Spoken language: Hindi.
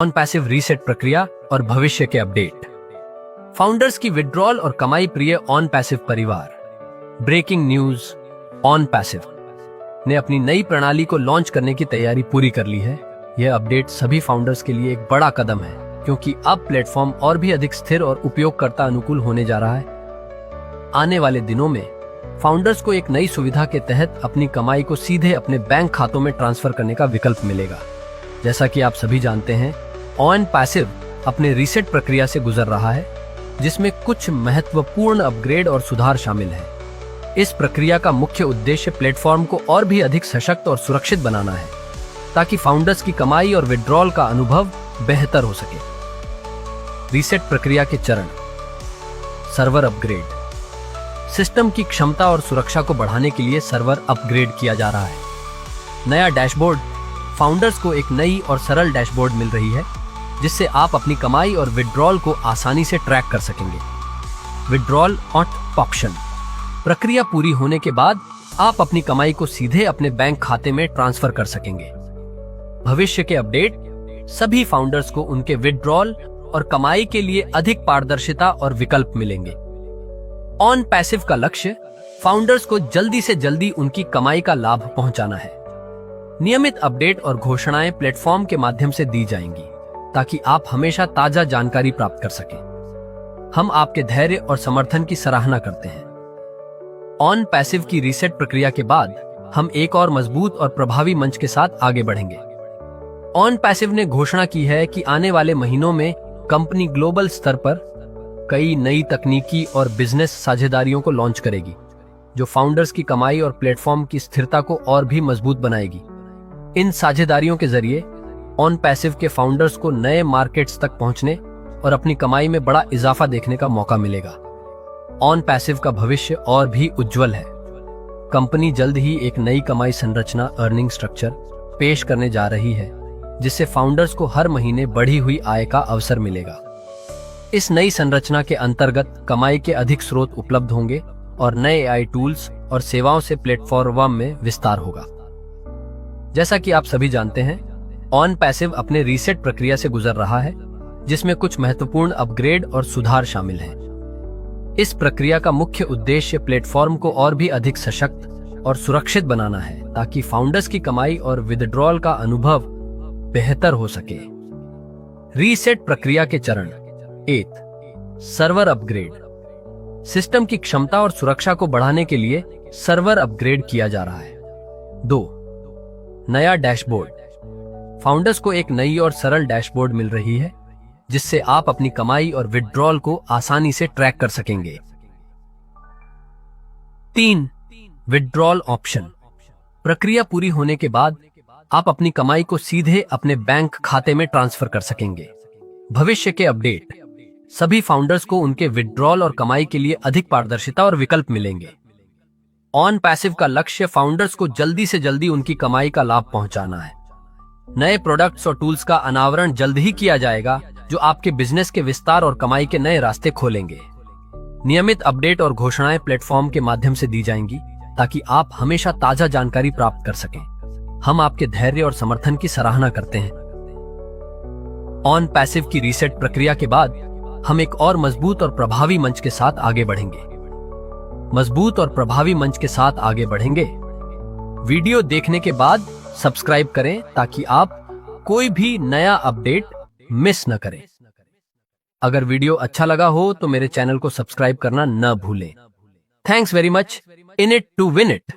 ऑन पैसिव रीसेट प्रक्रिया और भविष्य के अपडेट। फाउंडर्स की विड्रॉल और कमाई प्रिय ऑन पैसिव परिवार। ब्रेकिंग न्यूज, ऑन पैसिव ने अपनी नई प्रणाली को लॉन्च करने की तैयारी पूरी कर ली है। यह अपडेट सभी फाउंडर्स के लिए एक बड़ा कदम है, क्योंकि अब प्लेटफॉर्म और भी अधिक स्थिर और उपयोगकर्ता अनुकूल होने जा रहा है। आने वाले दिनों में फाउंडर्स को एक नई सुविधा के तहत अपनी कमाई को सीधे अपने बैंक खातों में ट्रांसफर करने का विकल्प मिलेगा। जैसा कि आप सभी जानते हैं, ऑन पैसिव अपने रीसेट प्रक्रिया से गुजर रहा है, जिसमें कुछ महत्वपूर्ण अपग्रेड और सुधार शामिल हैं। इस प्रक्रिया का मुख्य उद्देश्य प्लेटफॉर्म को और भी अधिक सशक्त और सुरक्षित बनाना है, ताकि फाउंडर्स की कमाई और विड्रॉल का अनुभव बेहतर हो सके। रीसेट प्रक्रिया के चरण। Server upgrade. सिस्टम की क्षमता और सुरक्षा को बढ़ाने के लिए सर्वर अपग्रेड किया जा रहा है। नया डैशबोर्ड। फाउंडर्स को एक नई और सरल डैशबोर्ड मिल रही है, जिससे आप अपनी कमाई और विड्रॉल को आसानी से ट्रैक कर सकेंगे। Withdrawal option. प्रक्रिया पूरी होने के बाद आप अपनी कमाई को सीधे अपने बैंक खाते में ट्रांसफर कर सकेंगे। भविष्य के अपडेट। सभी फाउंडर्स को उनके विड्रॉल और कमाई के लिए अधिक पारदर्शिता और विकल्प मिलेंगे। ऑन पैसिव का लक्ष्य फाउंडर्स को जल्दी से जल्दी उनकी कमाई का लाभ पहुंचाना है। नियमित अपडेट और घोषणाएं प्लेटफॉर्म के माध्यम से दी जाएंगी, ताकि आप हमेशा ताजा जानकारी प्राप्त कर सकें। हम आपके धैर्य और समर्थन की सराहना करते हैं। ऑन पैसिव की रीसेट प्रक्रिया के बाद हम एक और मजबूत और प्रभावी मंच के साथ आगे बढ़ेंगे। ऑन पैसिव ने घोषणा की है कि आने वाले महीनों में कंपनी ग्लोबल स्तर पर कई नई तकनीकी और बिजनेस साझेदारियों को लॉन्च करेगी, जो फाउंडर्स की कमाई और प्लेटफॉर्म की स्थिरता को और भी मजबूत बनाएगी। इन साझेदारियों के जरिए ऑन पैसिव के फाउंडर्स को नए मार्केट्स तक पहुंचने और अपनी कमाई में बड़ा इजाफा देखने का मौका मिलेगा। ऑन पैसिव का भविष्य और भी उज्जवल है। कंपनी जल्द ही एक नई कमाई संरचना अर्निंग स्ट्रक्चर पेश करने जा रही है, जिससे फाउंडर्स को हर महीने बढ़ी हुई आय का अवसर मिलेगा। इस नई संरचना के अंतर्गत कमाई के अधिक स्रोत उपलब्ध होंगे और नए AI टूल्स और सेवाओं से प्लेटफॉर्म में विस्तार होगा। जैसा कि आप सभी जानते हैं, ऑन पैसिव अपने रीसेट प्रक्रिया से गुजर रहा है, जिसमें कुछ महत्वपूर्ण अपग्रेड और सुधार शामिल हैं। इस प्रक्रिया का मुख्य उद्देश्य प्लेटफॉर्म को और भी अधिक सशक्त और सुरक्षित बनाना है, ताकि फाउंडर्स की कमाई और विथड्रॉल का अनुभव बेहतर हो सके। रीसेट प्रक्रिया के चरण। 1. Server upgrade. सिस्टम की क्षमता और सुरक्षा को बढ़ाने के लिए सर्वर अपग्रेड किया जा रहा है। 2. नया डैशबोर्ड। फाउंडर्स को एक नई और सरल डैशबोर्ड मिल रही है, जिससे आप अपनी कमाई और विड्रॉल को आसानी से ट्रैक कर सकेंगे। 3. Withdrawal option. प्रक्रिया पूरी होने के बाद आप अपनी कमाई को सीधे अपने बैंक खाते में ट्रांसफर कर सकेंगे। भविष्य के अपडेट। सभी फाउंडर्स को उनके विड्रॉल और कमाई के लिए अधिक पारदर्शिता और विकल्प मिलेंगे। ऑन पैसिव का लक्ष्य फाउंडर्स को जल्दी से जल्दी उनकी कमाई का लाभ पहुंचाना है। नए प्रोडक्ट्स और टूल्स का अनावरण जल्द ही किया जाएगा, जो आपके बिजनेस के विस्तार और कमाई के नए रास्ते खोलेंगे। नियमित अपडेट और घोषणाएं प्लेटफॉर्म के माध्यम से दी जाएंगी, ताकि आप हमेशा ताजा जानकारी प्राप्त कर सकें। हम आपके धैर्य और समर्थन की सराहना करते हैं। ऑन पैसिव की रीसेट प्रक्रिया के बाद हम एक और मजबूत और प्रभावी मंच के साथ आगे बढ़ेंगे। वीडियो देखने के बाद सब्सक्राइब करें, ताकि आप कोई भी नया अपडेट मिस न करें। अगर वीडियो अच्छा लगा हो तो मेरे चैनल को सब्सक्राइब करना न भूलें। Thanks very much. In it to win it.